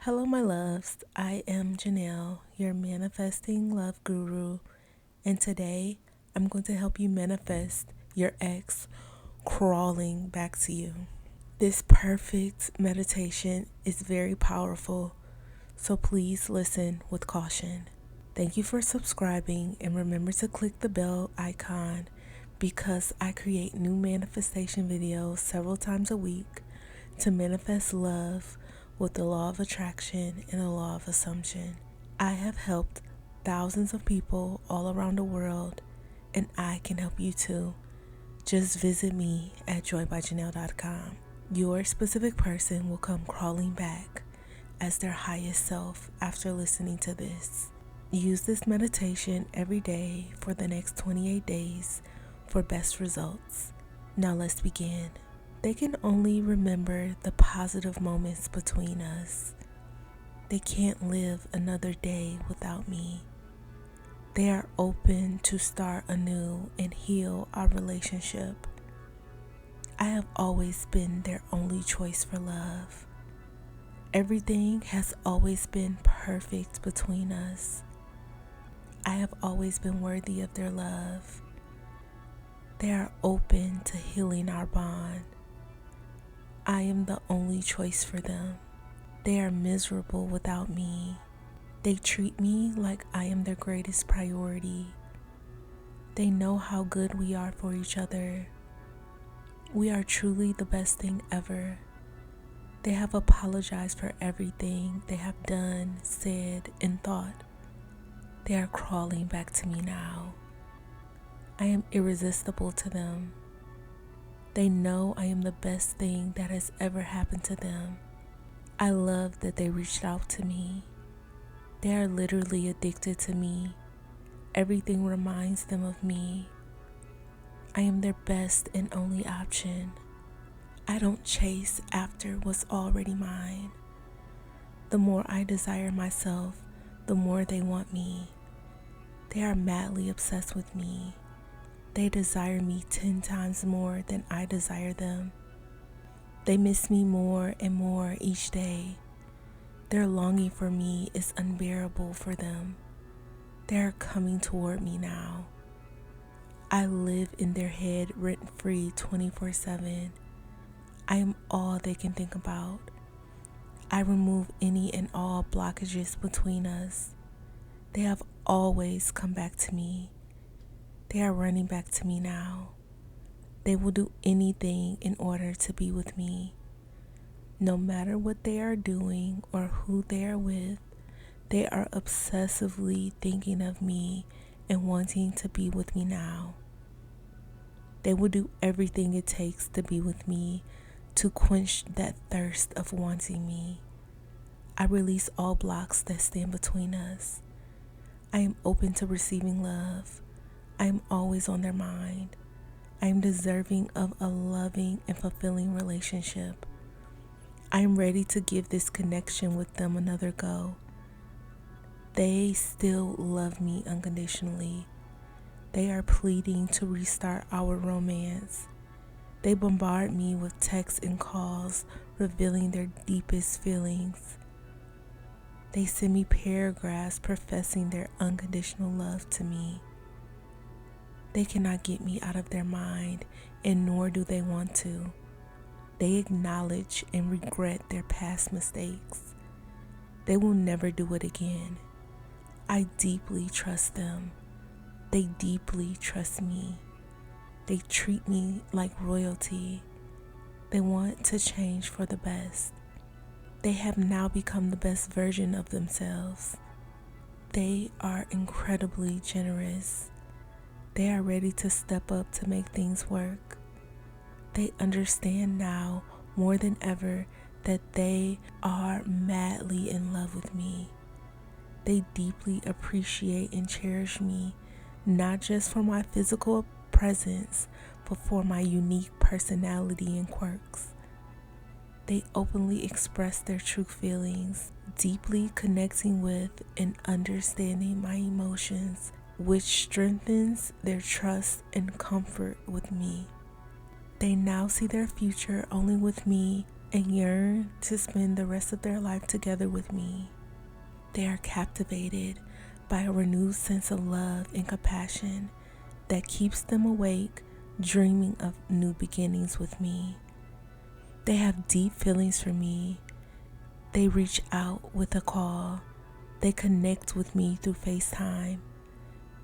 Hello, my loves. I am Janell, your manifesting love guru, and today I'm going to help you manifest your ex crawling back to you. This perfect meditation is very powerful, so please listen with caution. Thank you for subscribing, and remember to click the bell icon because I create new manifestation videos several times a week to manifest love with the law of attraction and the law of assumption. I have helped thousands of people all around the world, and I can help you too. Just visit me at joybyjanelle.com. Your specific person will come crawling back as their highest self after listening to this. Use this meditation every day for the next 28 days for best results. Now let's begin. They can only remember the positive moments between us. They can't live another day without me. They are open to start anew and heal our relationship. I have always been their only choice for love. Everything has always been perfect between us. I have always been worthy of their love. They are open to healing our bond. I am the only choice for them. They are miserable without me. They treat me like I am their greatest priority. They know how good we are for each other. We are truly the best thing ever. They have apologized for everything they have done, said, and thought. They are crawling back to me now. I am irresistible to them. They know I am the best thing that has ever happened to them. I love that they reached out to me. They are literally addicted to me. Everything reminds them of me. I am their best and only option. I don't chase after what's already mine. The more I desire myself, the more they want me. They are madly obsessed with me. They desire me 10 times more than I desire them. They miss me more and more each day. Their longing for me is unbearable for them. They are coming toward me now. I live in their head rent-free 24/7. I am all they can think about. I remove any and all blockages between us. They have always come back to me. They are running back to me now. They will do anything in order to be with me. No matter what they are doing or who they are with, they are obsessively thinking of me and wanting to be with me now. They will do everything it takes to be with me, to quench that thirst of wanting me. I release all blocks that stand between us. I am open to receiving love. I am always on their mind. I am deserving of a loving and fulfilling relationship. I am ready to give this connection with them another go. They still love me unconditionally. They are pleading to restart our romance. They bombard me with texts and calls, revealing their deepest feelings. They send me paragraphs professing their unconditional love to me. They cannot get me out of their mind, and nor do they want to. They acknowledge and regret their past mistakes. They will never do it again. I deeply trust them. They deeply trust me. They treat me like royalty. They want to change for the best. They have now become the best version of themselves. They are incredibly generous. They are ready to step up to make things work. They understand now more than ever that they are madly in love with me. They deeply appreciate and cherish me, not just for my physical presence, but for my unique personality and quirks. They openly express their true feelings, deeply connecting with and understanding my emotions, which strengthens their trust and comfort with me. They now see their future only with me, and yearn to spend the rest of their life together with me. They are captivated by a renewed sense of love and compassion that keeps them awake, dreaming of new beginnings with me. They have deep feelings for me. They reach out with a call. They connect with me through FaceTime.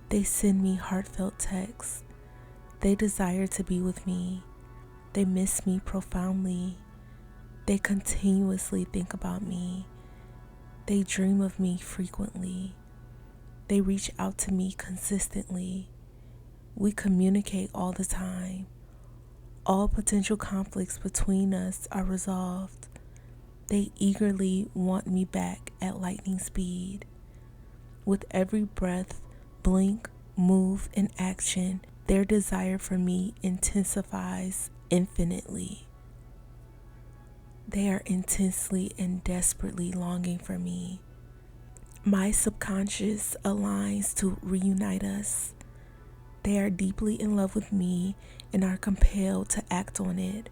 They send me heartfelt texts. They desire to be with me. They miss me profoundly. They continuously think about me. They dream of me frequently. They reach out to me consistently. We communicate all the time. All potential conflicts between us are resolved. They eagerly want me back at lightning speed. With every breath, blink, move, and action, their desire for me intensifies infinitely. They are intensely and desperately longing for me. My subconscious aligns to reunite us. They are deeply in love with me and are compelled to act on it.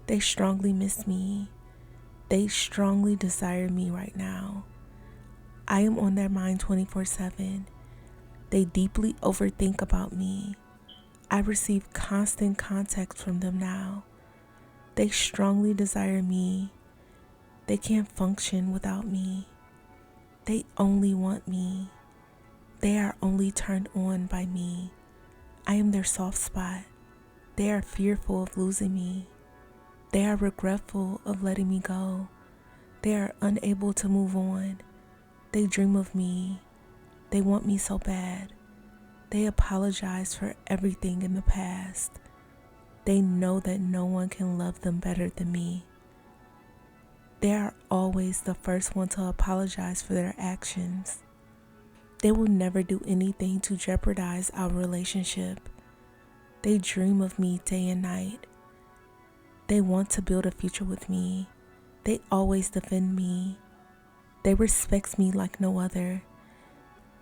They strongly miss me. They strongly desire me right now. I am on their mind 24/7. They deeply overthink about me. I receive constant contact from them now. They strongly desire me. They can't function without me. They only want me. They are only turned on by me. I am their soft spot. They are fearful of losing me. They are regretful of letting me go. They are unable to move on. They dream of me. They want me so bad. They apologize for everything in the past. They know that no one can love them better than me. They are always the first one to apologize for their actions. They will never do anything to jeopardize our relationship. They dream of me day and night. They want to build a future with me. They always defend me. They respect me like no other.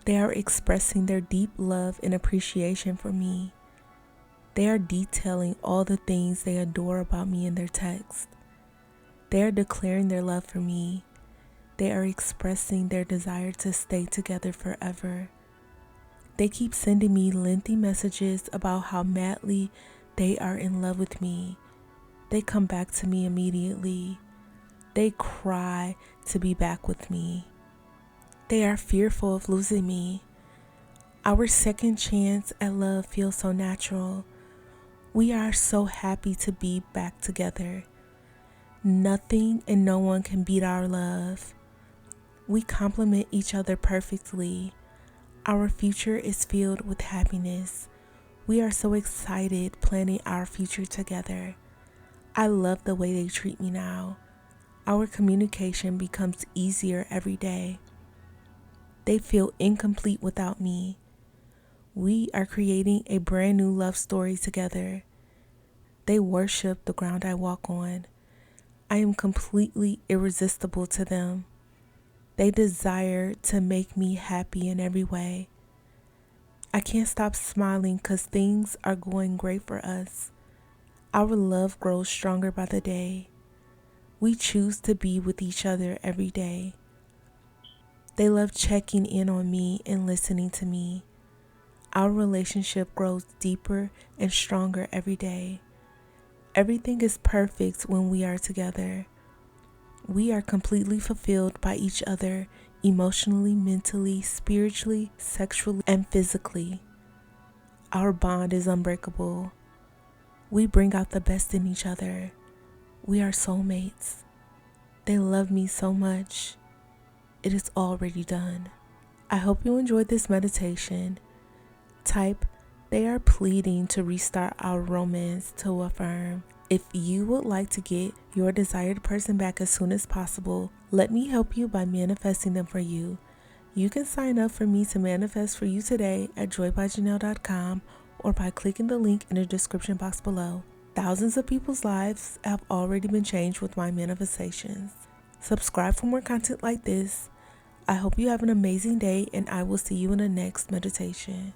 They are expressing their deep love and appreciation for me. They are detailing all the things they adore about me in their text. They are declaring their love for me. They are expressing their desire to stay together forever. They keep sending me lengthy messages about how madly they are in love with me. They come back to me immediately. They cry to be back with me. They are fearful of losing me. Our second chance at love feels so natural. We are so happy to be back together. Nothing and no one can beat our love. We complement each other perfectly. Our future is filled with happiness. We are so excited planning our future together. I love the way they treat me now. Our communication becomes easier every day. They feel incomplete without me. We are creating a brand new love story together. They worship the ground I walk on. I am completely irresistible to them. They desire to make me happy in every way. I can't stop smiling because things are going great for us. Our love grows stronger by the day. We choose to be with each other every day. They love checking in on me and listening to me. Our relationship grows deeper and stronger every day. Everything is perfect when we are together. We are completely fulfilled by each other emotionally, mentally, spiritually, sexually, and physically. Our bond is unbreakable. We bring out the best in each other. We are soulmates. They love me so much. It is already done. I hope you enjoyed this meditation. Type, they are pleading to restart our romance to affirm. If you would like to get your desired person back as soon as possible, let me help you by manifesting them for you. You can sign up for me to manifest for you today at joybyjanell.com or by clicking the link in the description box below. Thousands of people's lives have already been changed with my manifestations. Subscribe for more content like this. I hope you have an amazing day, and I will see you in the next meditation.